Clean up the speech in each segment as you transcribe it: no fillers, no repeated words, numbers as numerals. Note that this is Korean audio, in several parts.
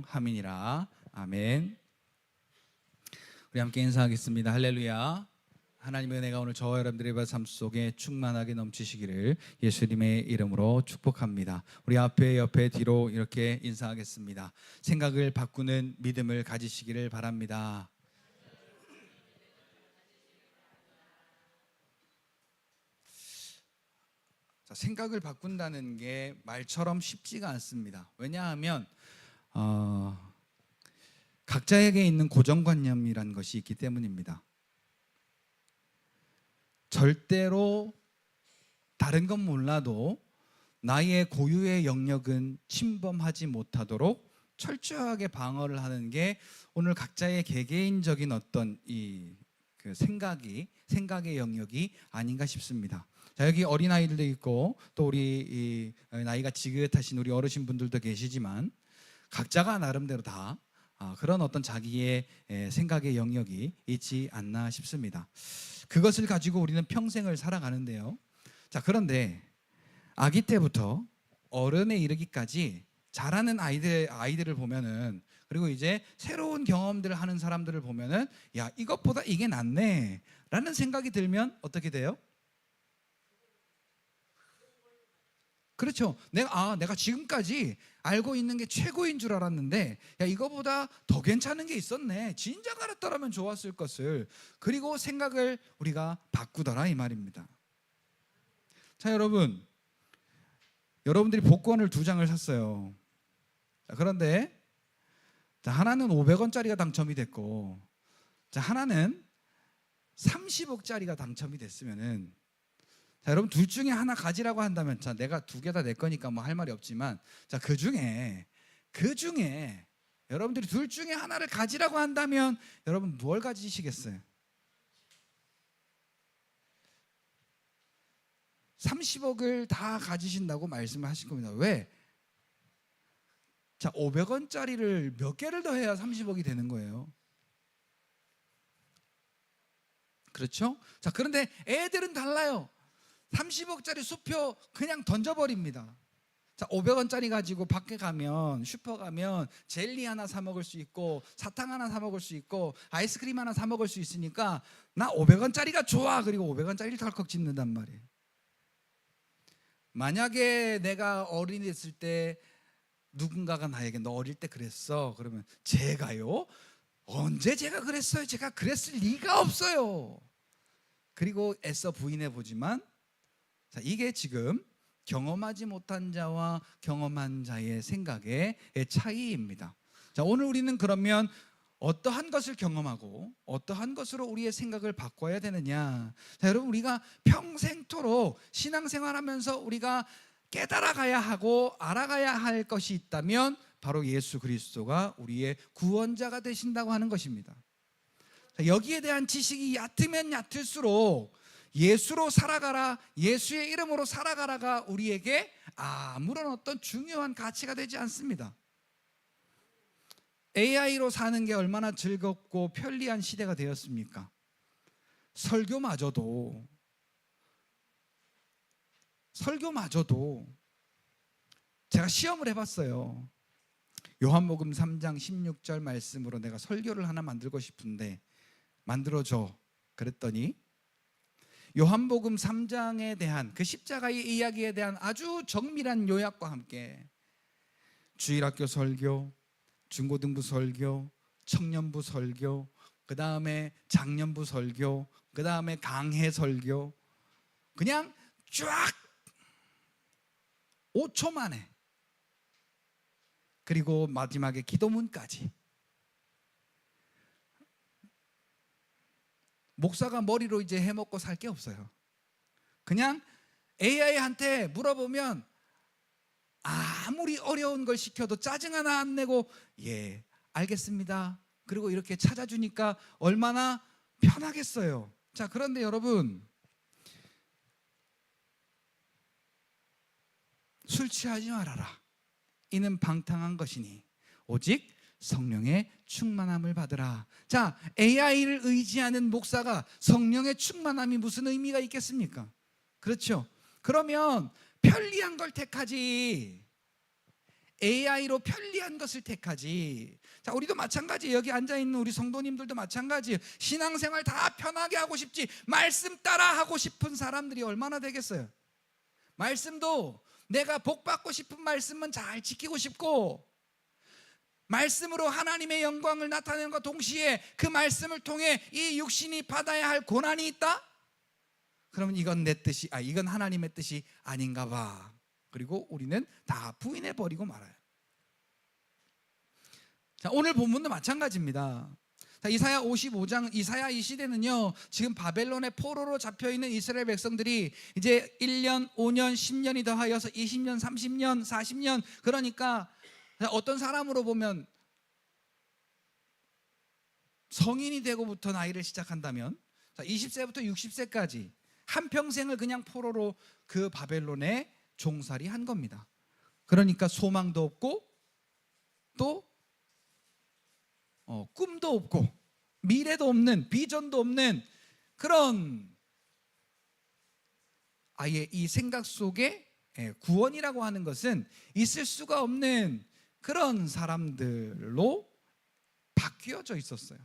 함이니라. 아멘. 우리 함께 인사하겠습니다. 할렐루야. 하나님의 은혜가 오늘 저와 여러분들의 삶 속에 충만하게 넘치시기를 예수님의 이름으로 축복합니다. 우리 앞에 옆에 뒤로 이렇게 인사하겠습니다. 생각을 바꾸는 믿음을 가지시기를 바랍니다. 자, 생각을 바꾼다는 게 말처럼 쉽지가 않습니다. 왜냐하면 각자에게 있는 고정관념이라는 것이 있기 때문입니다. 절대로 다른 건 몰라도 나의 고유의 영역은 침범하지 못하도록 철저하게 방어를 하는 게 오늘 각자의 개개인적인 어떤 그 생각의 영역이 아닌가 싶습니다. 자, 여기 어린아이들도 있고 또 우리 나이가 지긋하신 우리 어르신분들도 계시지만 각자가 나름대로 다 그런 어떤 자기의 생각의 영역이 있지 않나 싶습니다. 그것을 가지고 우리는 평생을 살아가는데요. 자, 그런데 아기 때부터 어른에 이르기까지 자라는 아이들을 보면은, 그리고 이제 새로운 경험들을 하는 사람들을 보면은, 야, 이것보다 이게 낫네 라는 생각이 들면 어떻게 돼요? 그렇죠. 내가 지금까지 알고 있는 게 최고인 줄 알았는데, 야, 이거보다 더 괜찮은 게 있었네. 진작 알았더라면 좋았을 것을. 그리고 생각을 우리가 바꾸더라 이 말입니다. 자, 여러분들이 복권을 2장을 샀어요. 자, 그런데 하나는 500원짜리가 당첨이 됐고, 자, 하나는 30억짜리가 당첨이 됐으면은, 자, 여러분 둘 중에 하나 가지라고 한다면, 자, 내가 2개 다 내 거니까 뭐 할 말이 없지만, 자, 그 중에 여러분들이 둘 중에 하나를 가지라고 한다면 여러분 뭘 가지시겠어요? 30억을 다 가지신다고 말씀을 하실 겁니다. 왜? 자, 500원짜리를 몇 개를 더 해야 30억이 되는 거예요. 그렇죠? 자, 그런데 애들은 달라요. 30억짜리 수표 그냥 던져버립니다. 자, 500원짜리 가지고 밖에 가면, 슈퍼 가면 젤리 하나 사 먹을 수 있고, 사탕 하나 사 먹을 수 있고, 아이스크림 하나 사 먹을 수 있으니까 나 500원짜리가 좋아. 그리고 500원짜리를 덜컥 집는단 말이에요. 만약에 내가 어린이 됐을 때 누군가가 나에게 너 어릴 때 그랬어. 그러면 제가요? 언제 제가 그랬어요? 제가 그랬을 리가 없어요. 그리고 애써 부인해 보지만, 자, 이게 지금 경험하지 못한 자와 경험한 자의 생각의 차이입니다. 자, 오늘 우리는 그러면 어떠한 것을 경험하고 어떠한 것으로 우리의 생각을 바꿔야 되느냐. 자, 여러분, 우리가 평생토록 신앙생활하면서 우리가 깨달아가야 하고 알아가야 할 것이 있다면 바로 예수 그리스도가 우리의 구원자가 되신다고 하는 것입니다. 자, 여기에 대한 지식이 얕으면 얕을수록 예수로 살아가라, 예수의 이름으로 살아가라가 우리에게 아무런 어떤 중요한 가치가 되지 않습니다. AI로 사는 게 얼마나 즐겁고 편리한 시대가 되었습니까? 설교마저도 제가 시험을 해봤어요. 요한복음 3장 16절 말씀으로 내가 설교를 하나 만들고 싶은데 만들어줘. 그랬더니 요한복음 3장에 대한 그 십자가의 이야기에 대한 아주 정밀한 요약과 함께 주일학교 설교, 중고등부 설교, 청년부 설교, 그 다음에 장년부 설교, 그 다음에 강해 설교, 그냥 쫙 5초 만에, 그리고 마지막에 기도문까지. 목사가 머리로 이제 해먹고 살 게 없어요. 그냥 AI한테 물어보면 아무리 어려운 걸 시켜도 짜증 하나 안 내고 예, 알겠습니다. 그리고 이렇게 찾아주니까 얼마나 편하겠어요. 자, 그런데 여러분, 술 취하지 말아라. 이는 방탕한 것이니 오직 성령의 충만함을 받으라. 자, AI를 의지하는 목사가 성령의 충만함이 무슨 의미가 있겠습니까? 그렇죠? 그러면 편리한 걸 택하지 AI로 편리한 것을 택하지. 자, 우리도 마찬가지. 여기 앉아있는 우리 성도님들도 마찬가지. 신앙생활 다 편하게 하고 싶지 말씀 따라 하고 싶은 사람들이 얼마나 되겠어요. 말씀도 내가 복 받고 싶은 말씀은 잘 지키고 싶고, 말씀으로 하나님의 영광을 나타내는과 동시에 그 말씀을 통해 이 육신이 받아야 할 고난이 있다? 그러면 이건 내 뜻이, 이건 하나님의 뜻이 아닌가 봐. 그리고 우리는 다 부인해 버리고 말아요. 자, 오늘 본문도 마찬가지입니다. 자, 이사야 55장, 이사야 이 시대는요, 지금 바벨론의 포로로 잡혀있는 이스라엘 백성들이 이제 1년, 5년, 10년이 더하여서 20년, 30년, 40년, 그러니까 어떤 사람으로 보면 성인이 되고부터 나이를 시작한다면 20세부터 60세까지 한평생을 그냥 포로로 그 바벨론에 종살이 한 겁니다. 그러니까 소망도 없고 또 꿈도 없고 미래도 없는, 비전도 없는 그런, 아예 이 생각 속에 구원이라고 하는 것은 있을 수가 없는 그런 사람들로 바뀌어져 있었어요.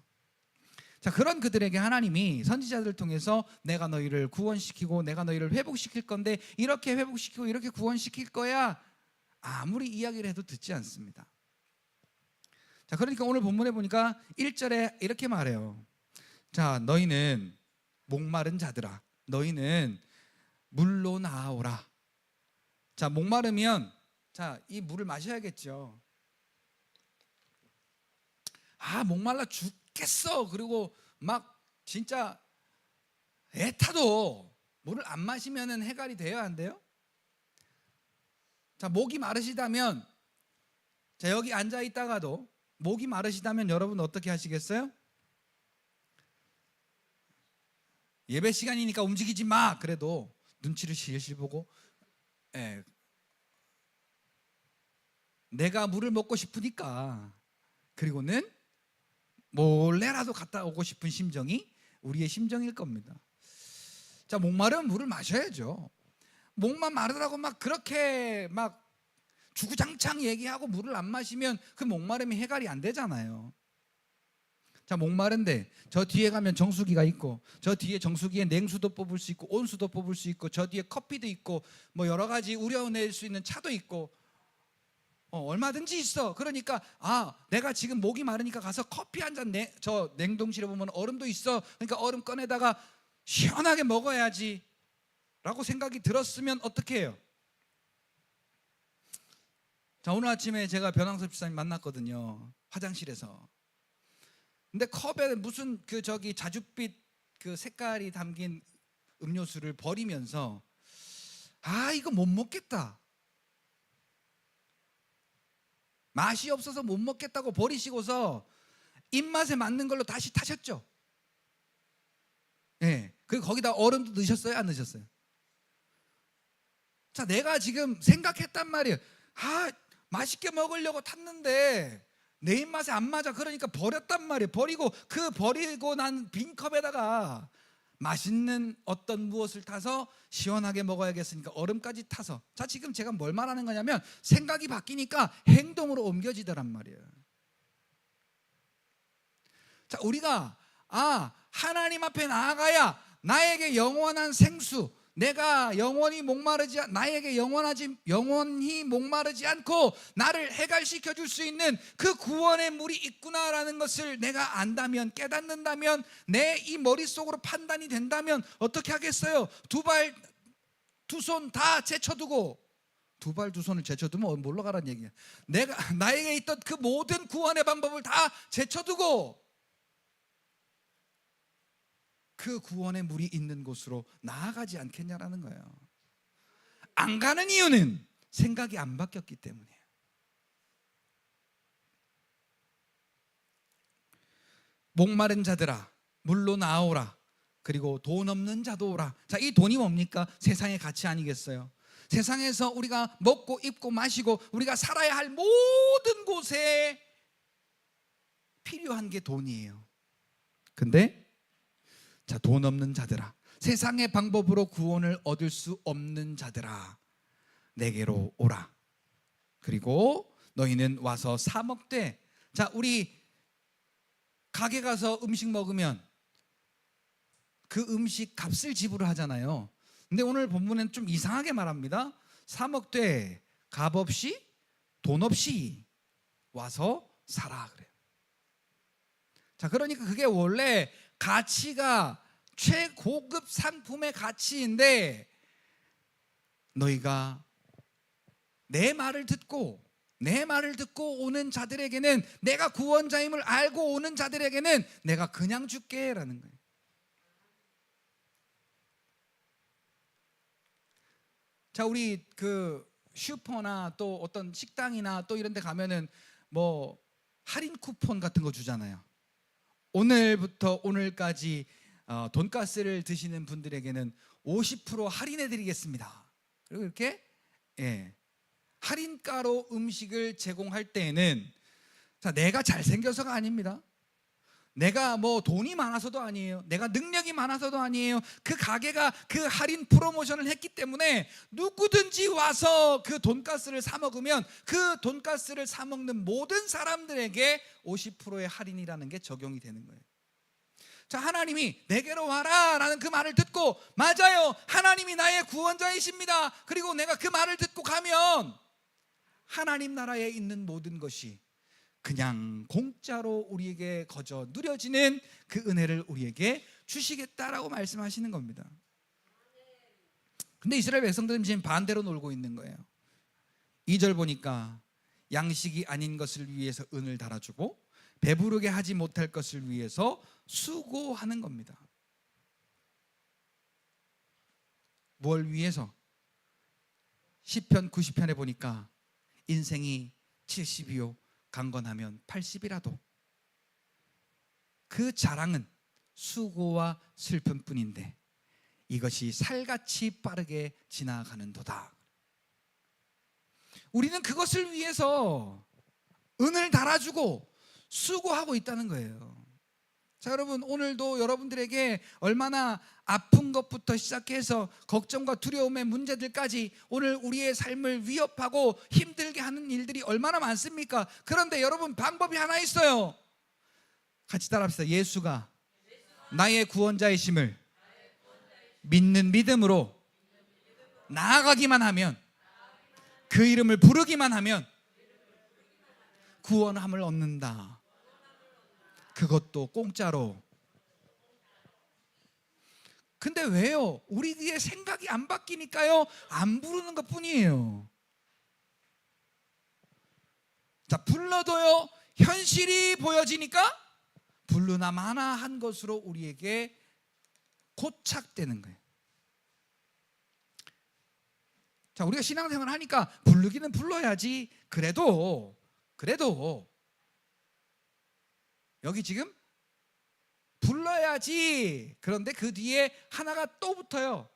자, 그런 그들에게 하나님이 선지자들을 통해서 내가 너희를 구원시키고 내가 너희를 회복시킬 건데 이렇게 회복시키고 이렇게 구원시킬 거야, 아무리 이야기를 해도 듣지 않습니다. 자, 그러니까 오늘 본문에 보니까 1절에 이렇게 말해요. 자, 너희는 목마른 자들아, 너희는 물로 나아오라. 자, 목마르면 자, 이 물을 마셔야겠죠. 목말라 죽겠어. 그리고 막 진짜 애타도 물을 안 마시면 해갈이 돼요, 안 돼요? 자, 목이 마르시다면, 자, 여기 앉아 있다가도 목이 마르시다면 여러분 어떻게 하시겠어요? 예배 시간이니까 움직이지 마. 그래도 눈치를 실실 보고, 내가 물을 먹고 싶으니까, 그리고는 몰래라도 갔다 오고 싶은 심정이 우리의 심정일 겁니다. 자, 목마르면 물을 마셔야죠. 목만 마르라고 막 그렇게 막 주구장창 얘기하고 물을 안 마시면 그 목마름이 해갈이 안 되잖아요. 자, 목마른데 저 뒤에 가면 정수기가 있고, 저 뒤에 정수기에 냉수도 뽑을 수 있고 온수도 뽑을 수 있고, 저 뒤에 커피도 있고 뭐 여러 가지 우려낼 수 있는 차도 있고, 얼마든지 있어. 그러니까 내가 지금 목이 마르니까 가서 커피 한 잔, 저 냉동실에 보면 얼음도 있어. 그러니까 얼음 꺼내다가 시원하게 먹어야지 라고 생각이 들었으면 어떻게 해요? 자, 오늘 아침에 제가 변항섭 집사님 만났거든요, 화장실에서. 근데 컵에 무슨 자줏빛 그 색깔이 담긴 음료수를 버리면서 이거 못 먹겠다, 맛이 없어서 못 먹겠다고 버리시고서 입맛에 맞는 걸로 다시 타셨죠. 그리고 거기다 얼음도 넣으셨어요, 안 넣으셨어요? 자, 내가 지금 생각했단 말이에요. 맛있게 먹으려고 탔는데 내 입맛에 안 맞아. 그러니까 버렸단 말이에요. 버리고 난 빈 컵에다가 맛있는 어떤 무엇을 타서 시원하게 먹어야겠으니까 얼음까지 타서. 자, 지금 제가 뭘 말하는 거냐면 생각이 바뀌니까 행동으로 옮겨지더란 말이에요. 자, 우리가 하나님 앞에 나아가야 나에게 영원한 생수, 내가 영원히 목마르지, 나에게 영원히 목마르지 않고 나를 해갈시켜 줄 수 있는 그 구원의 물이 있구나라는 것을 내가 안다면, 깨닫는다면, 내 이 머릿속으로 판단이 된다면 어떻게 하겠어요? 두 발 두 손 다 제쳐두고, 두 발 두 손을 제쳐두면 뭘로 가라는 얘기야. 나에게 있던 그 모든 구원의 방법을 다 제쳐두고 그 구원의 물이 있는 곳으로 나아가지 않겠냐라는 거예요. 안 가는 이유는 생각이 안 바뀌었기 때문이에요. 목마른 자들아, 물로 나오라. 그리고 돈 없는 자도 오라. 자, 이 돈이 뭡니까? 세상의 가치 아니겠어요? 세상에서 우리가 먹고 입고 마시고 우리가 살아야 할 모든 곳에 필요한 게 돈이에요. 근데 자, 돈 없는 자들아, 세상의 방법으로 구원을 얻을 수 없는 자들아, 내게로 오라. 그리고 너희는 와서 사 먹되. 자, 우리 가게 가서 음식 먹으면 그 음식 값을 지불하잖아요. 근데 오늘 본문은 좀 이상하게 말합니다. 사 먹되 값 없이 돈 없이 와서 사라 그래요. 자, 그러니까 그게 원래 가치가 최고급 상품의 가치인데, 너희가 내 말을 듣고 오는 자들에게는, 내가 구원자임을 알고 오는 자들에게는 내가 그냥 줄게 라는 거예요. 자, 우리 그 슈퍼나 또 어떤 식당이나 또 이런 데 가면은 뭐 할인 쿠폰 같은 거 주잖아요. 오늘부터 오늘까지 돈가스를 드시는 분들에게는 50% 할인해 드리겠습니다. 그리고 이렇게 할인가로 음식을 제공할 때에는, 자, 내가 잘생겨서가 아닙니다. 내가 뭐 돈이 많아서도 아니에요. 내가 능력이 많아서도 아니에요. 그 가게가 그 할인 프로모션을 했기 때문에 누구든지 와서 그 돈가스를 사 먹으면 그 돈가스를 사 먹는 모든 사람들에게 50%의 할인이라는 게 적용이 되는 거예요. 자, 하나님이 내게로 와라 라는 그 말을 듣고, 맞아요, 하나님이 나의 구원자이십니다. 그리고 내가 그 말을 듣고 가면 하나님 나라에 있는 모든 것이 그냥 공짜로 우리에게 거저 누려지는 그 은혜를 우리에게 주시겠다라고 말씀하시는 겁니다. 근데 이스라엘 백성들은 지금 반대로 놀고 있는 거예요. 2절 보니까 양식이 아닌 것을 위해서 은을 달아주고 배부르게 하지 못할 것을 위해서 수고하는 겁니다. 뭘 위해서? 시편 90편에 보니까 인생이 70이요 강건하면 80이라도 그 자랑은 수고와 슬픔뿐인데 이것이 살같이 빠르게 지나가는도다. 우리는 그것을 위해서 은을 달아주고 수고하고 있다는 거예요. 자, 여러분, 오늘도 여러분들에게 얼마나 아픈 것부터 시작해서 걱정과 두려움의 문제들까지 오늘 우리의 삶을 위협하고 힘들게 하는 일들이 얼마나 많습니까? 그런데 여러분, 방법이 하나 있어요. 같이 따라합시다. 예수가 나의 구원자이심을 믿는 믿음으로 나아가기만 하면, 그 이름을 부르기만 하면 구원함을 얻는다. 그것도 공짜로. 근데 왜요? 우리의 생각이 안 바뀌니까요, 안 부르는 것 뿐이에요. 자, 불러도요 현실이 보여지니까 불르나 마나 한 것으로 우리에게 고착되는 거예요. 자, 우리가 신앙생활을 하니까 부르기는 불러야지. 그래도 여기 지금 불러야지. 그런데 그 뒤에 하나가 또 붙어요.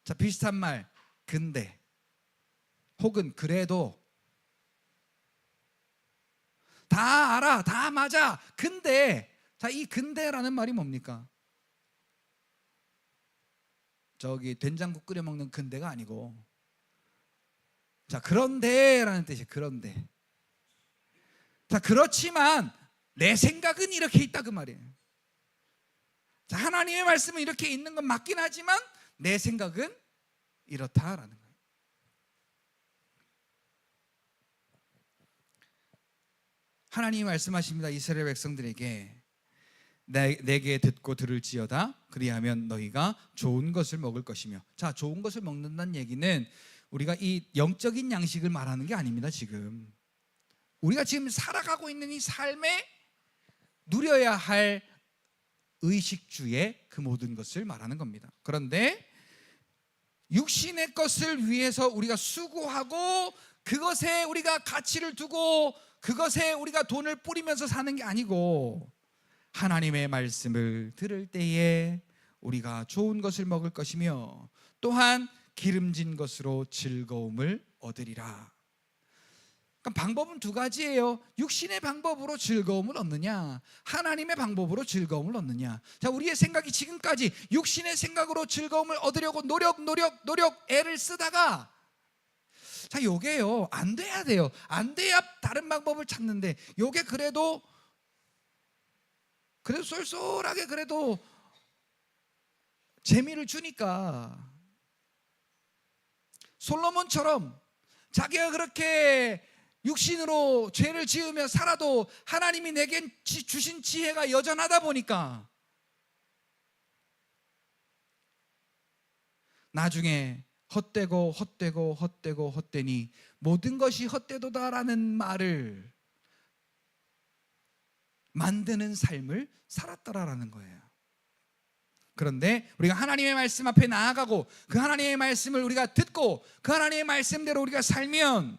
자, 비슷한 말, 근데 혹은 그래도. 다 알아, 다 맞아, 근데. 자, 이 근데라는 말이 뭡니까? 저기 된장국 끓여 먹는 근데가 아니고, 자, 그런데라는 뜻이에요. 그런데. 자, 그렇지만 내 생각은 이렇게 있다 그 말이에요. 자, 하나님의 말씀은 이렇게 있는 건 맞긴 하지만 내 생각은 이렇다라는 거예요. 하나님이 말씀하십니다. 이스라엘 백성들에게 내게 듣고 들을지어다. 그리하면 너희가 좋은 것을 먹을 것이며. 자, 좋은 것을 먹는다는 얘기는 우리가 이 영적인 양식을 말하는 게 아닙니다. 지금 우리가 지금 살아가고 있는 이 삶에 누려야 할 의식주의 그 모든 것을 말하는 겁니다. 그런데 육신의 것을 위해서 우리가 수고하고 그것에 우리가 가치를 두고 그것에 우리가 돈을 뿌리면서 사는 게 아니고, 하나님의 말씀을 들을 때에 우리가 좋은 것을 먹을 것이며 또한 기름진 것으로 즐거움을 얻으리라. 그러니까 방법은 두 가지예요. 육신의 방법으로 즐거움을 얻느냐, 하나님의 방법으로 즐거움을 얻느냐. 자, 우리의 생각이 지금까지 육신의 생각으로 즐거움을 얻으려고 노력 애를 쓰다가 자, 요게요 안 돼야 돼요. 안 돼야 다른 방법을 찾는데, 요게 그래도 쏠쏠하게 그래도 재미를 주니까, 솔로몬처럼 자기가 그렇게 육신으로 죄를 지으며 살아도 하나님이 내게 주신 지혜가 여전하다 보니까 나중에 헛되니 모든 것이 헛되도다라는 말을 만드는 삶을 살았더라라는 거예요. 그런데 우리가 하나님의 말씀 앞에 나아가고 그 하나님의 말씀을 우리가 듣고 그 하나님의 말씀대로 우리가 살면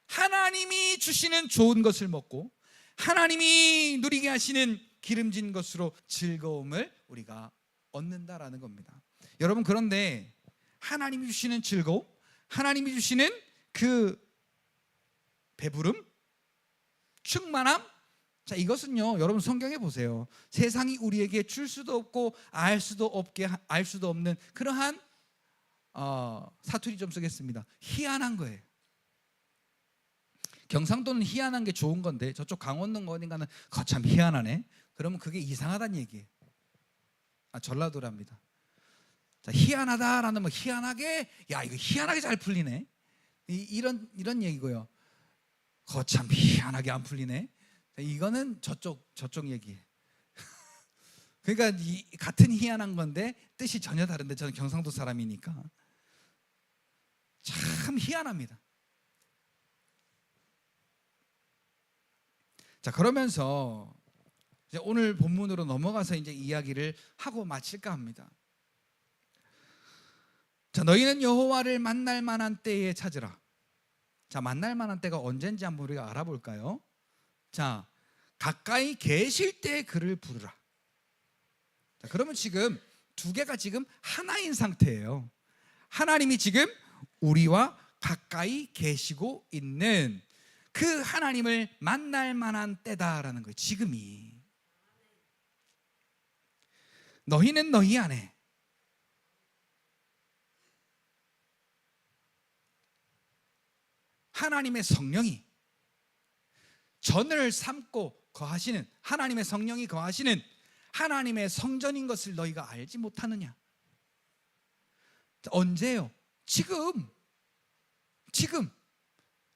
하나님이 주시는 좋은 것을 먹고 하나님이 누리게 하시는 기름진 것으로 즐거움을 우리가 얻는다라는 겁니다. 여러분, 그런데 하나님이 주시는 즐거움, 하나님이 주시는 그 배부름, 충만함, 자, 이것은요 여러분 성경에 보세요. 세상이 우리에게 줄 수도 없고 알 수도 없는 그러한 사투리 좀 쓰겠습니다. 희한한 거예요. 경상도는 희한한 게 좋은 건데 저쪽 강원도 어딘가는 거참 희한하네. 그러면 그게 이상하다는 얘기예요. 전라도랍니다. 자, 희한하다라는 뭐 희한하게, 야 이거 희한하게 잘 풀리네, 이런 얘기고요. 거참 희한하게 안 풀리네, 이거는 저쪽 얘기예요. 그러니까 같은 희한한 건데 뜻이 전혀 다른데, 저는 경상도 사람이니까 참 희한합니다. 자, 그러면서 이제 오늘 본문으로 넘어가서 이제 이야기를 하고 마칠까 합니다. 자, 너희는 여호와를 만날 만한 때에 찾으라. 자, 만날 만한 때가 언젠지 한번 우리가 알아볼까요? 자, 가까이 계실 때 그를 부르라. 자, 그러면 지금 두 개가 지금 하나인 상태예요. 하나님이 지금 우리와 가까이 계시고 있는 그 하나님을 만날 만한 때다라는 거예요. 지금이. 너희는 너희 안에 하나님의 성령이 전을 삼고 거하시는, 하나님의 성령이 거하시는 하나님의 성전인 것을 너희가 알지 못하느냐? 자, 언제요? 지금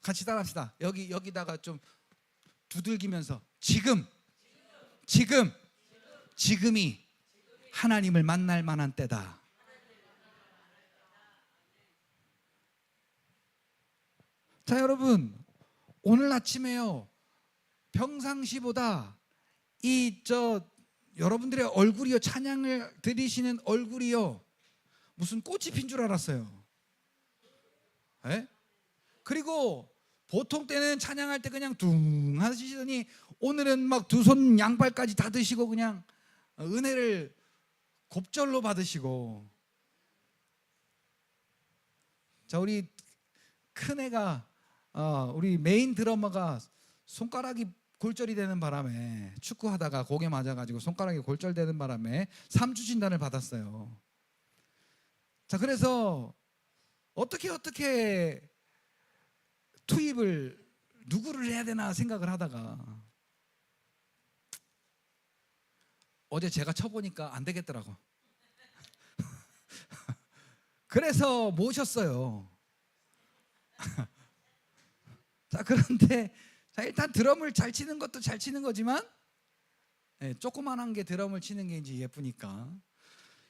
같이 따라합시다. 여기다가 좀 두들기면서 지금이 하나님을 만날 만한 때다. 자, 여러분, 오늘 아침에요 평상시보다 여러분들의 얼굴이요, 찬양을 드리시는 얼굴이요 무슨 꽃이 핀 줄 알았어요. 에? 그리고 보통 때는 찬양할 때 그냥 둥 하시더니 오늘은 막 두 손 양발까지 다 드시고 그냥 은혜를 곱절로 받으시고. 자, 우리 큰애가 우리 메인 드러머가 손가락이 골절이 되는 바람에, 축구하다가 고개 맞아가지고 손가락이 골절되는 바람에 3주 진단을 받았어요. 자, 그래서 어떻게 투입을 누구를 해야 되나 생각을 하다가 어제 제가 쳐보니까 안 되겠더라고. 그래서 모셨어요. 자, 그런데 일단 드럼을 잘 치는 것도 잘 치는 거지만 조그만한 게 드럼을 치는 게 이제 예쁘니까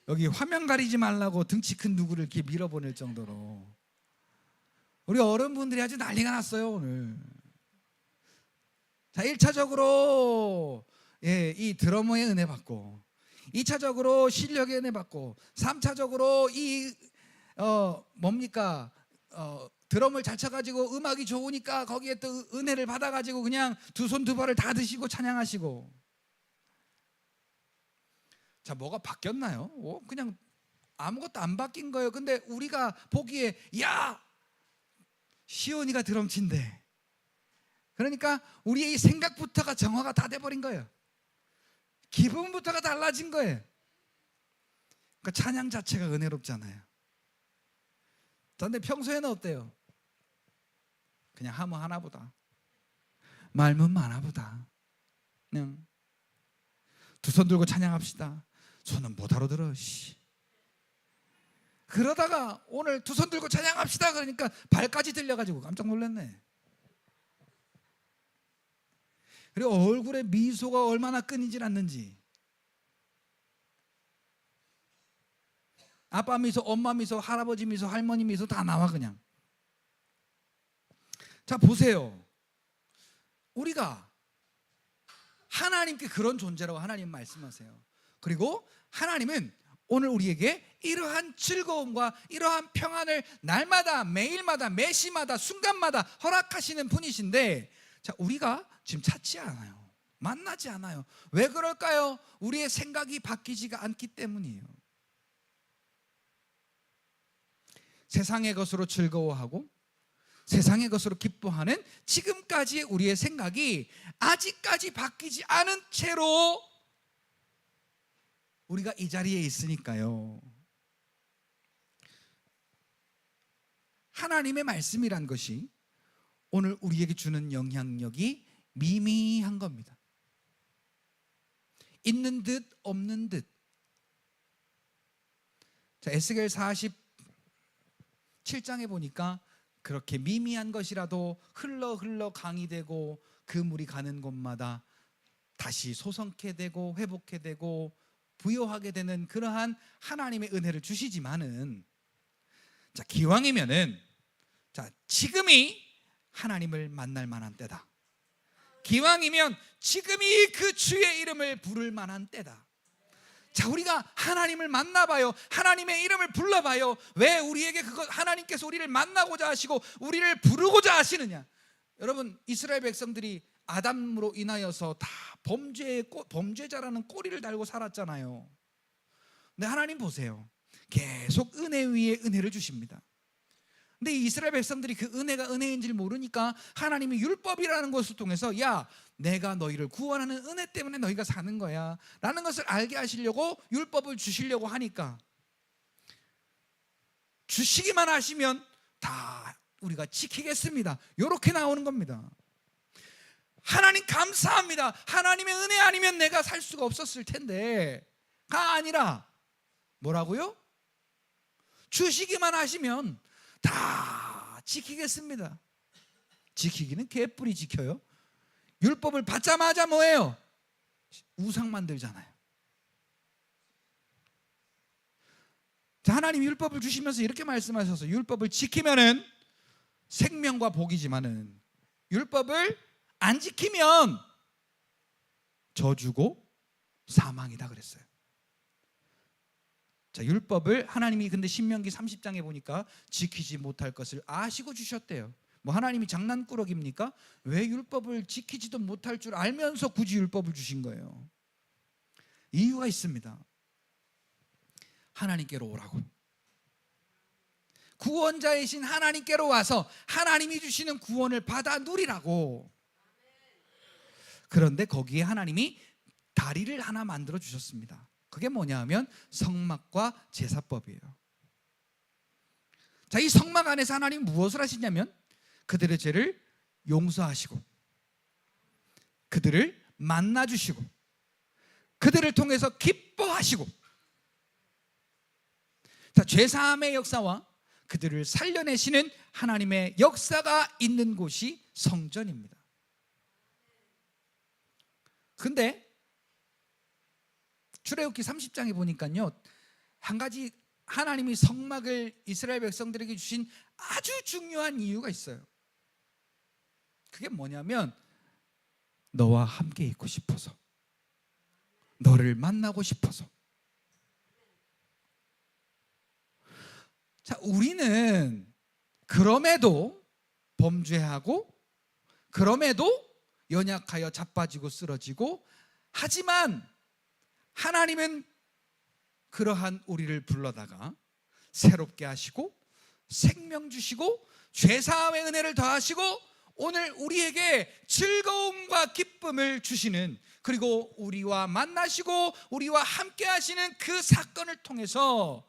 여기 화면 가리지 말라고 등치 큰 누구를 이렇게 밀어보낼 정도로 우리 어른분들이 아주 난리가 났어요 오늘. 자, 1차적으로 이 드러머의 은혜 받고, 2차적으로 실력의 은혜 받고, 3차적으로 드럼을 잘 쳐가지고 음악이 좋으니까 거기에 또 은혜를 받아가지고 그냥 두 손 두 발을 다 드시고 찬양하시고. 자, 뭐가 바뀌었나요? 그냥 아무것도 안 바뀐 거예요. 근데 우리가 보기에 야, 시온이가 드럼 친대. 그러니까 우리의 생각부터가 정화가 다 돼버린 거예요. 기분부터가 달라진 거예요. 그러니까 찬양 자체가 은혜롭잖아요. 근데 평소에는 어때요? 그냥 하면 하나보다, 말면 많아보다. 그냥 두 손 들고 찬양합시다. 손은 못 알아들어. 그러다가 오늘 두 손 들고 찬양합시다 그러니까 발까지 들려가지고 깜짝 놀랐네. 그리고 얼굴에 미소가 얼마나 끊이질 않는지. 아빠 미소, 엄마 미소, 할아버지 미소, 할머니 미소 다 나와 그냥. 자 보세요. 우리가 하나님께 그런 존재라고 하나님 말씀하세요. 그리고 하나님은 오늘 우리에게 이러한 즐거움과 이러한 평안을 날마다, 매일마다, 매시마다, 순간마다 허락하시는 분이신데, 자 우리가 지금 찾지 않아요. 만나지 않아요. 왜 그럴까요? 우리의 생각이 바뀌지가 않기 때문이에요. 세상의 것으로 즐거워하고 세상의 것으로 기뻐하는 지금까지의 우리의 생각이 아직까지 바뀌지 않은 채로 우리가 이 자리에 있으니까요. 하나님의 말씀이란 것이 오늘 우리에게 주는 영향력이 미미한 겁니다. 있는 듯 없는 듯. 자, 에스겔 47장에 보니까 그렇게 미미한 것이라도 흘러 강이 되고 그 물이 가는 곳마다 다시 솟게 되고 회복해 되고 부여하게 되는 그러한 하나님의 은혜를 주시지만은, 자 기왕이면은 자 지금이 하나님을 만날 만한 때다. 기왕이면 지금이 그 주의 이름을 부를 만한 때다. 자 우리가 하나님을 만나봐요. 하나님의 이름을 불러봐요. 왜 우리에게 그것, 하나님께서 우리를 만나고자 하시고 우리를 부르고자 하시느냐. 여러분 이스라엘 백성들이 아담으로 인하여서 다 범죄자라는 꼬리를 달고 살았잖아요. 근데 하나님 보세요. 계속 은혜 위에 은혜를 주십니다. 근데 이스라엘 백성들이 그 은혜가 은혜인지를 모르니까 하나님이 율법이라는 것을 통해서 야 내가 너희를 구원하는 은혜 때문에 너희가 사는 거야 라는 것을 알게 하시려고 율법을 주시려고 하니까, 주시기만 하시면 다 우리가 지키겠습니다 이렇게 나오는 겁니다. 하나님 감사합니다. 하나님의 은혜 아니면 내가 살 수가 없었을 텐데 가 아니라 뭐라고요? 주시기만 하시면 다 지키겠습니다. 지키기는 개뿔이 지켜요. 율법을 받자마자 뭐예요? 우상 만들잖아요. 자, 하나님 율법을 주시면서 이렇게 말씀하셔서 율법을 지키면은 생명과 복이지만은 율법을 안 지키면 저주고 사망이다 그랬어요. 자, 율법을 하나님이 근데 신명기 30장에 보니까 지키지 못할 것을 아시고 주셨대요. 뭐 하나님이 장난꾸러기입니까? 왜 율법을 지키지도 못할 줄 알면서 굳이 율법을 주신 거예요? 이유가 있습니다. 하나님께로 오라고. 구원자이신 하나님께로 와서 하나님이 주시는 구원을 받아 누리라고. 그런데 거기에 하나님이 다리를 하나 만들어 주셨습니다. 그게 뭐냐 하면 성막과 제사법이에요. 자, 이 성막 안에서 하나님 무엇을 하시냐면 그들의 죄를 용서하시고 그들을 만나주시고 그들을 통해서 기뻐하시고, 자, 죄사함의 역사와 그들을 살려내시는 하나님의 역사가 있는 곳이 성전입니다. 근데 출애굽기 30장에 보니까요, 한 가지 하나님이 성막을 이스라엘 백성들에게 주신 아주 중요한 이유가 있어요. 그게 뭐냐면 너와 함께 있고 싶어서, 너를 만나고 싶어서. 자, 우리는 그럼에도 범죄하고 그럼에도 연약하여 자빠지고 쓰러지고, 하지만 하나님은 그러한 우리를 불러다가 새롭게 하시고 생명 주시고 죄사함의 은혜를 더하시고 오늘 우리에게 즐거움과 기쁨을 주시는, 그리고 우리와 만나시고 우리와 함께 하시는 그 사건을 통해서,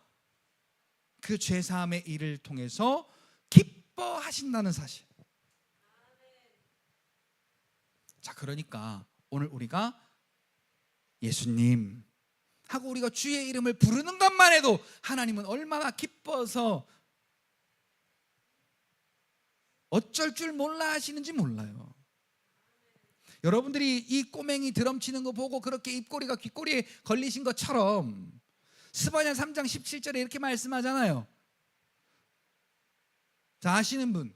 그 죄사함의 일을 통해서 기뻐하신다는 사실. 자, 그러니까 오늘 우리가 예수님 하고 우리가 주의 이름을 부르는 것만 해도 하나님은 얼마나 기뻐서 어쩔 줄 몰라 하시는지 몰라요. 여러분들이 이 꼬맹이 드럼 치는 거 보고 그렇게 입꼬리가 귓꼬리에 걸리신 것처럼 스바냐 3장 17절에 이렇게 말씀하잖아요. 자, 아시는 분?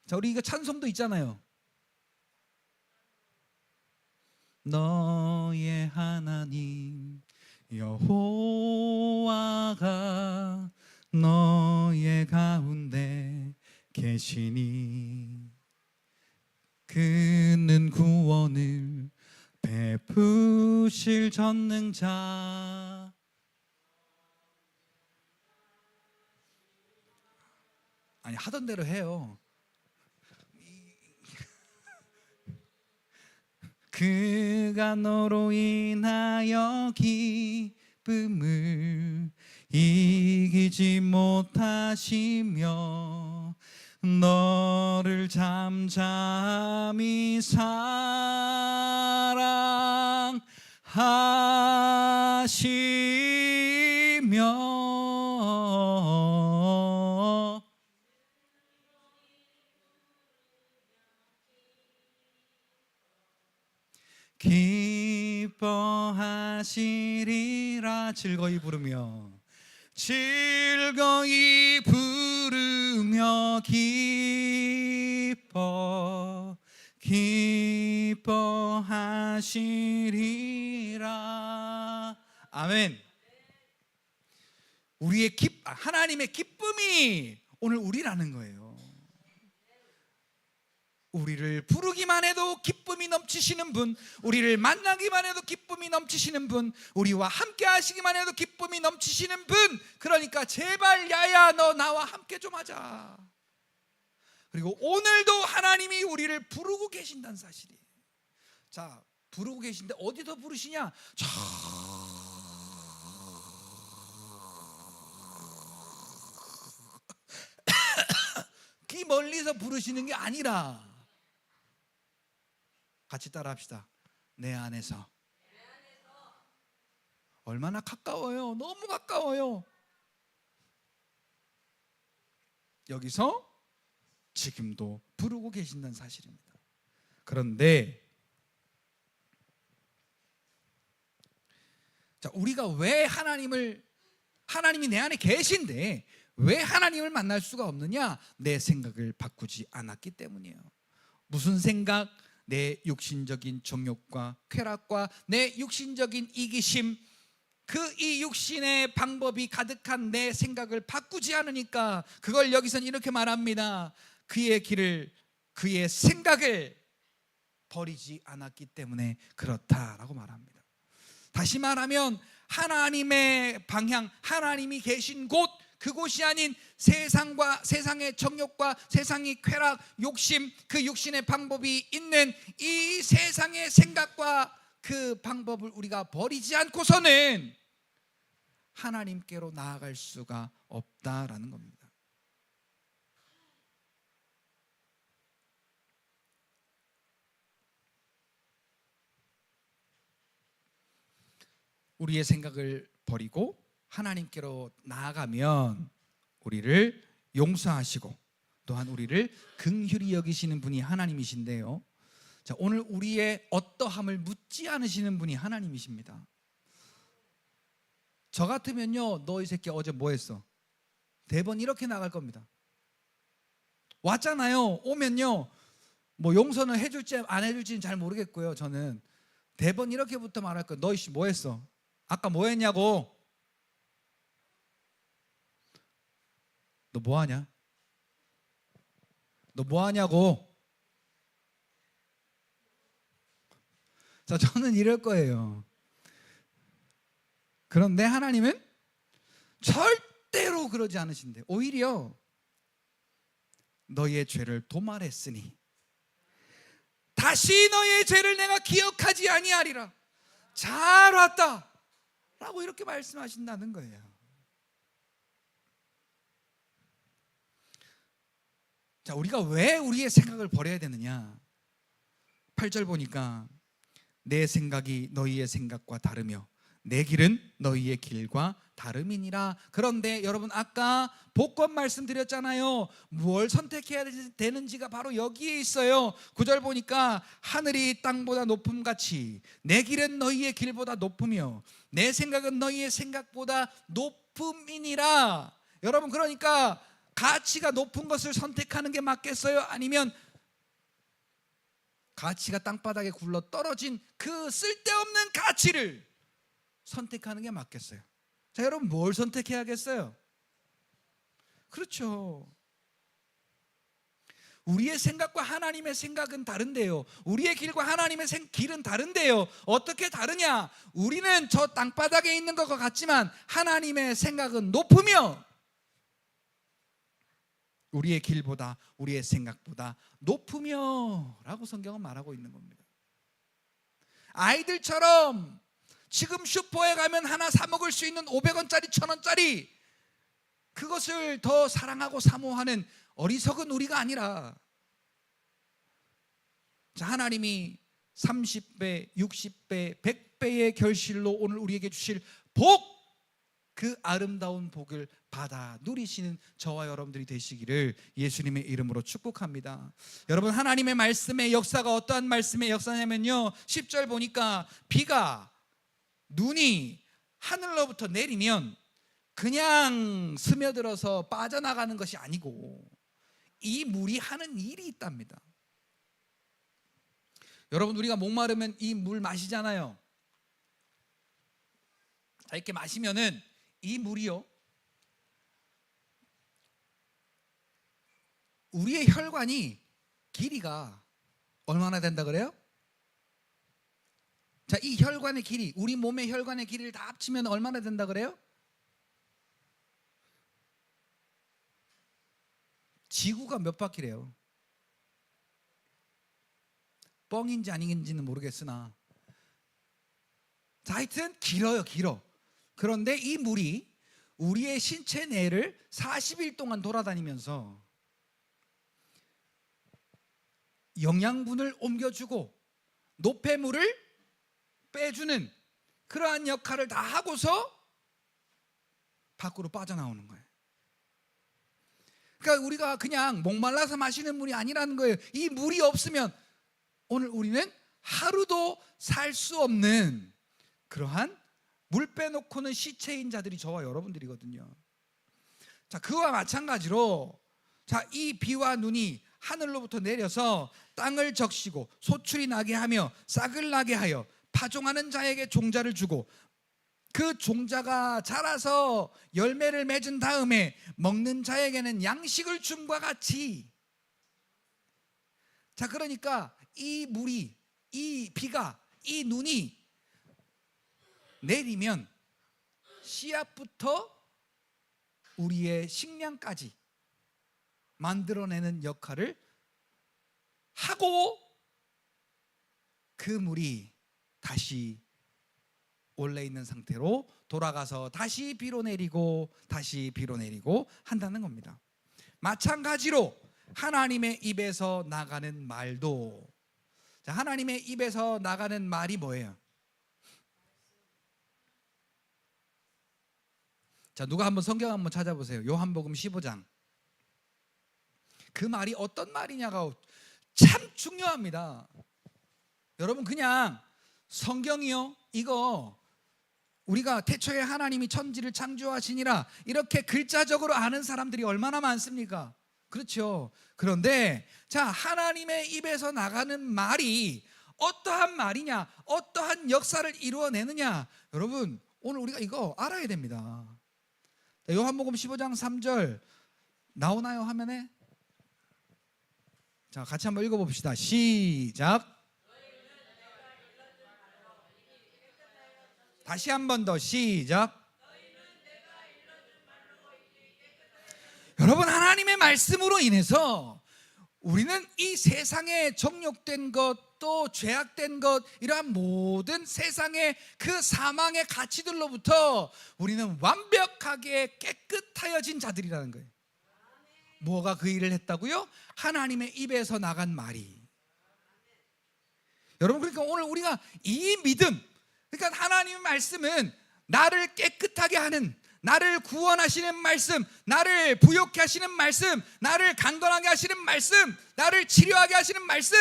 자, 우리 이거 찬송도 있잖아요. 너의 하나님 여호와가 너의 가운데 계시니 그는 구원을 베푸실 전능자. 아니, 하던 대로 해요. 그가 너로 인하여 기쁨을 이기지 못하시며 너를 잠잠히 사랑하시며 기뻐하시리라. 즐거이 부르며 기뻐하시리라. 아멘. 우리의 하나님의 기쁨이 오늘 우리라는 거예요. 우리를 부르기만 해도 기쁨이 넘치시는 분, 우리를 만나기만 해도 기쁨이 넘치시는 분, 우리와 함께 하시기만 해도 기쁨이 넘치시는 분. 그러니까 제발 야야 너 나와 함께 좀 하자. 그리고 오늘도 하나님이 우리를 부르고 계신다는 사실이에요. 자, 부르고 계신데 어디서 부르시냐? 그 멀리서 부르시는 게 아니라 같이 따라 합시다. 내 안에서. 얼마나 가까워요. 너무 가까워요. 여기서 지금도 부르고 계신다는 사실입니다. 그런데 자, 우리가 왜 하나님이 내 안에 계신데 왜 하나님을 만날 수가 없느냐? 내 생각을 바꾸지 않았기 때문이에요. 무슨 생각? 내 육신적인 정욕과 쾌락과 내 육신적인 이기심, 그 이 육신의 방법이 가득한 내 생각을 바꾸지 않으니까 그걸 여기서는 이렇게 말합니다. 그의 길을, 그의 생각을 버리지 않았기 때문에 그렇다라고 말합니다. 다시 말하면 하나님의 방향, 하나님이 계신 곳, 그곳이 아닌 세상의 정욕과 세상의 쾌락, 욕심, 그 육신의 방법이 있는 이 세상의 생각과 그 방법을 우리가 버리지 않고서는 하나님께로 나아갈 수가 없다라는 겁니다. 우리의 생각을 버리고 하나님께로 나아가면 우리를 용서하시고 또한 우리를 긍휼히 여기시는 분이 하나님이신데요. 자, 오늘 우리의 어떠함을 묻지 않으시는 분이 하나님이십니다. 저 같으면요, 너 이 새끼 어제 뭐 했어? 대번 이렇게 나갈 겁니다. 왔잖아요. 오면요, 뭐 용서는 해줄지 안 해줄지는 잘 모르겠고요. 저는 대번 이렇게부터 말할 거예요. 너 이씨 뭐 했어? 아까 뭐 했냐고? 너 뭐 하냐? 너 뭐 하냐고? 자, 저는 이럴 거예요. 그런데 하나님은 절대로 그러지 않으신대. 오히려 너의 죄를 도말했으니 다시 너의 죄를 내가 기억하지 아니하리라. 잘 왔다 라고 이렇게 말씀하신다는 거예요. 자, 우리가 왜 우리의 생각을 버려야 되느냐? 8절 보니까 내 생각이 너희의 생각과 다르며 내 길은 너희의 길과 다름이니라. 그런데 여러분, 아까 복권 말씀드렸잖아요. 뭘 선택해야 되는지가 바로 여기에 있어요. 9절 보니까 하늘이 땅보다 높음같이 내 길은 너희의 길보다 높으며 내 생각은 너희의 생각보다 높음이니라. 여러분, 그러니까 가치가 높은 것을 선택하는 게 맞겠어요? 아니면 가치가 땅바닥에 굴러 떨어진 그 쓸데없는 가치를 선택하는 게 맞겠어요? 자, 여러분, 뭘 선택해야겠어요? 그렇죠. 우리의 생각과 하나님의 생각은 다른데요. 우리의 길과 하나님의 길은 다른데요. 어떻게 다르냐? 우리는 저 땅바닥에 있는 것과 같지만 하나님의 생각은 높으며 우리의 길보다, 우리의 생각보다 높으며 라고 성경은 말하고 있는 겁니다. 아이들처럼 지금 슈퍼에 가면 하나 사 먹을 수 있는 500원짜리 1000원짜리 그것을 더 사랑하고 사모하는 어리석은 우리가 아니라, 자, 하나님이 30배, 60배, 100배의 결실로 오늘 우리에게 주실 복, 그 아름다운 복을 받아 누리시는 저와 여러분들이 되시기를 예수님의 이름으로 축복합니다. 여러분, 하나님의 말씀의 역사가 어떠한 말씀의 역사냐면요, 10절 보니까 비가, 눈이 하늘로부터 내리면 그냥 스며들어서 빠져나가는 것이 아니고 이 물이 하는 일이 있답니다. 여러분, 우리가 목마르면 이 물 마시잖아요. 자, 이렇게 마시면은 이 물이요, 우리의 혈관이 길이가 얼마나 된다 그래요? 자, 이 혈관의 길이, 우리 몸의 혈관의 길이를 다 합치면 얼마나 된다 그래요? 지구가 몇 바퀴래요? 뻥인지 아닌지는 모르겠으나, 자, 하여튼 길어요, 길어. 그런데 이 물이 우리의 신체 내를 40일 동안 돌아다니면서 영양분을 옮겨주고 노폐물을 빼주는 그러한 역할을 다 하고서 밖으로 빠져나오는 거예요. 그러니까 우리가 그냥 목말라서 마시는 물이 아니라는 거예요. 이 물이 없으면 오늘 우리는 하루도 살 수 없는 그러한 물 빼놓고는 시체인 자들이 저와 여러분들이거든요. 자, 그와 마찬가지로, 자, 이 비와 눈이 하늘로부터 내려서 땅을 적시고 소출이 나게 하며 싹을 나게 하여 파종하는 자에게 종자를 주고 그 종자가 자라서 열매를 맺은 다음에 먹는 자에게는 양식을 줌과 같이. 자, 그러니까 이 물이, 이 비가, 이 눈이 내리면 씨앗부터 우리의 식량까지 만들어내는 역할을 하고 그 물이 다시 원래 있는 상태로 돌아가서 다시 비로 내리고 다시 비로 내리고 한다는 겁니다. 마찬가지로 하나님의 입에서 나가는 말도, 자, 하나님의 입에서 나가는 말이 뭐예요? 자, 누가 한번 성경 한번 찾아보세요. 요한복음 15장. 그 말이 어떤 말이냐가 참 중요합니다. 여러분, 그냥 성경이요, 이거 우리가 태초에 하나님이 천지를 창조하시니라 이렇게 글자적으로 아는 사람들이 얼마나 많습니까? 그렇죠. 그런데 자, 하나님의 입에서 나가는 말이 어떠한 말이냐, 어떠한 역사를 이루어내느냐, 여러분, 오늘 우리가 이거 알아야 됩니다. 요한복음 15장 3절 나오나요, 화면에? 자, 같이 한번 읽어봅시다. 시작. 다시 한 번 더 시작. 여러분, 하나님의 말씀으로 인해서 우리는 이 세상에 정욕된 것, 또 죄악된 것, 이러한 모든 세상의 그 사망의 가치들로부터 우리는 완벽하게 깨끗하여진 자들이라는 거예요. 뭐가 그 일을 했다고요? 하나님의 입에서 나간 말이. 여러분, 그러니까 오늘 우리가 이 믿음, 그러니까 하나님의 말씀은 나를 깨끗하게 하는, 나를 구원하시는 말씀, 나를 부욕케 하시는 말씀, 나를 강건하게 하시는 말씀, 나를 치료하게 하시는 말씀,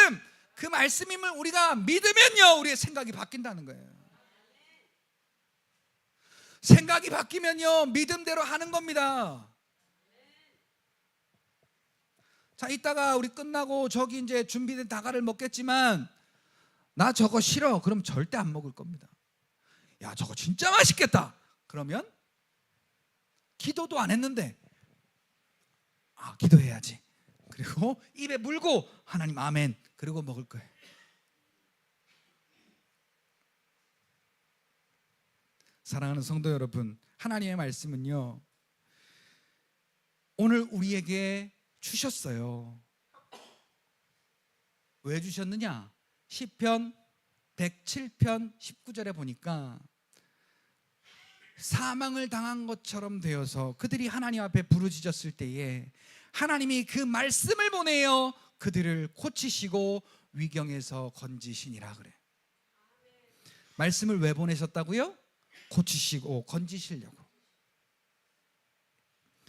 그 말씀임을 우리가 믿으면요, 우리의 생각이 바뀐다는 거예요. 생각이 바뀌면요, 믿음대로 하는 겁니다. 자, 이따가 우리 끝나고 저기 이제 준비된 다가를 먹겠지만, 나 저거 싫어. 그럼 절대 안 먹을 겁니다. 야, 저거 진짜 맛있겠다. 그러면 기도도 안 했는데, 기도해야지. 그리고 입에 물고 하나님 아멘. 그리고 먹을 거예요. 사랑하는 성도 여러분, 하나님의 말씀은요, 오늘 우리에게 주셨어요. 왜 주셨느냐? 시편 107편 19절에 보니까 사망을 당한 것처럼 되어서 그들이 하나님 앞에 부르짖었을 때에 하나님이 그 말씀을 보내어 그들을 고치시고 위경에서 건지시니라 그래. 말씀을 왜 보내셨다고요? 고치시고 건지시려고.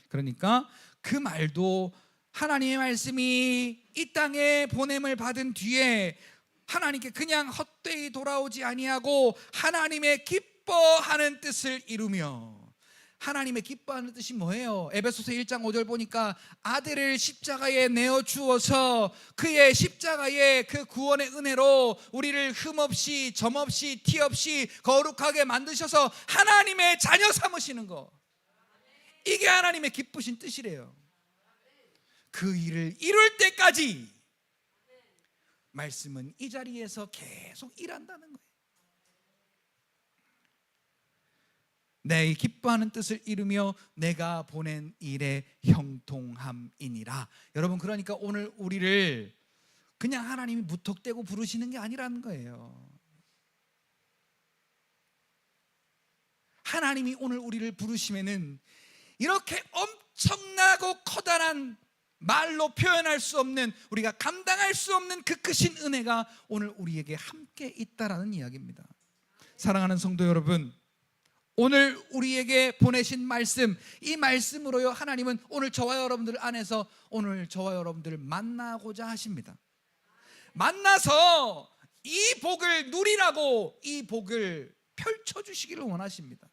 그러니까 그 말도 하나님의 말씀이 이 땅에 보냄을 받은 뒤에 하나님께 그냥 헛되이 돌아오지 아니하고 하나님의 기뻐하는 뜻을 이루며, 하나님의 기뻐하는 뜻이 뭐예요? 에베소서 1장 5절 보니까 아들을 십자가에 내어 주어서 그의 십자가의 그 구원의 은혜로 우리를 흠없이 점없이 티 없이 거룩하게 만드셔서 하나님의 자녀 삼으시는 거, 이게 하나님의 기쁘신 뜻이래요. 그 일을 이룰 때까지 말씀은 이 자리에서 계속 일한다는 거예요. 내 기뻐하는 뜻을 이루며 내가 보낸 일의 형통함이니라. 여러분, 그러니까 오늘 우리를 그냥 하나님이 무턱대고 부르시는 게 아니라는 거예요. 하나님이 오늘 우리를 부르시면은 이렇게 엄청나고 커다란 말로 표현할 수 없는, 우리가 감당할 수 없는 그 크신 은혜가 오늘 우리에게 함께 있다라는 이야기입니다. 사랑하는 성도 여러분, 오늘 우리에게 보내신 말씀, 이 말씀으로요, 하나님은 오늘 저와 여러분들 안에서 오늘 저와 여러분들을 만나고자 하십니다. 만나서 이 복을 누리라고 이 복을 펼쳐주시기를 원하십니다.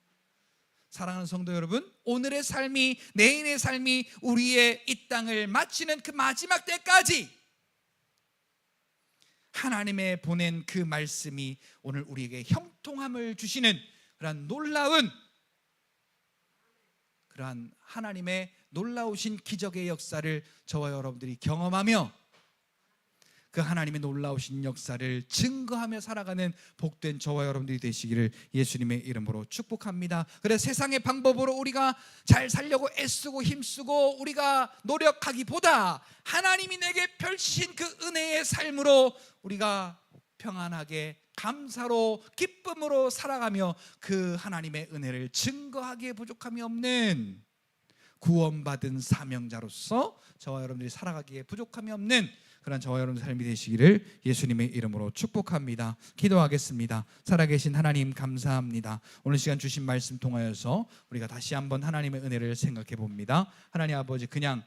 사랑하는 성도 여러분, 오늘의 삶이, 내일의 삶이, 우리의 이 땅을 마치는 그 마지막 때까지 하나님의 보낸 그 말씀이 오늘 우리에게 형통함을 주시는 그러한 놀라운, 그러한 하나님의 놀라우신 기적의 역사를 저와 여러분들이 경험하며 그 하나님의 놀라우신 역사를 증거하며 살아가는 복된 저와 여러분들이 되시기를 예수님의 이름으로 축복합니다. 그래서 세상의 방법으로 우리가 잘 살려고 애쓰고 힘쓰고 우리가 노력하기보다 하나님이 내게 펼치신 그 은혜의 삶으로 우리가 평안하게 감사로 기쁨으로 살아가며 그 하나님의 은혜를 증거하기에 부족함이 없는 구원받은 사명자로서 저와 여러분들이 살아가기에 부족함이 없는 그런 저와 여러분 삶이 되시기를 예수님의 이름으로 축복합니다. 기도하겠습니다. 살아계신 하나님, 감사합니다. 오늘 시간 주신 말씀 통하여서 우리가 다시 한번 하나님의 은혜를 생각해 봅니다. 하나님 아버지, 그냥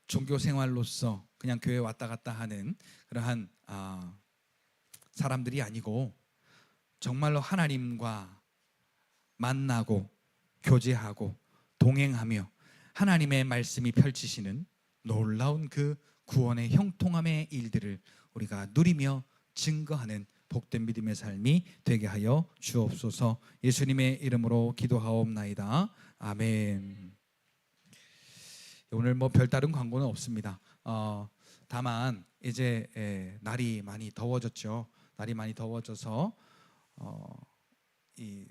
종교 생활로서 그냥 교회 왔다 갔다 하는 그러한 사람들이 아니고 정말로 하나님과 만나고 교제하고 동행하며 하나님의 말씀이 펼치시는 놀라운 그 구원의 형통함의 일들을 우리가 누리며 증거하는 복된 믿음의 삶이 되게 하여 주옵소서. 예수님의 이름으로 기도하옵나이다. 아멘. 오늘 뭐 별다른 광고는 없습니다. 다만 이제 날이 많이 더워졌죠. 날이 많이 더워져서 이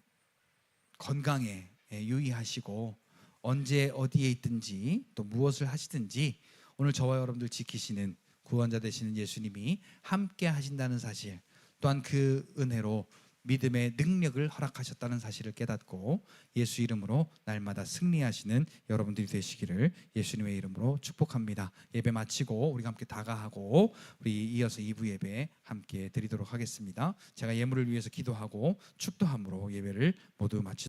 건강에 유의하시고 언제 어디에 있든지 또 무엇을 하시든지 오늘 저와 여러분들 지키시는 구원자 되시는 예수님이 함께 하신다는 사실, 또한 그 은혜로 믿음의 능력을 허락하셨다는 사실을 깨닫고 예수 이름으로 날마다 승리하시는 여러분들이 되시기를 예수님의 이름으로 축복합니다. 예배 마치고 우리가 함께 다가하고 우리 이어서 2부 예배 함께 드리도록 하겠습니다. 제가 예물을 위해서 기도하고 축도함으로 예배를 모두 마치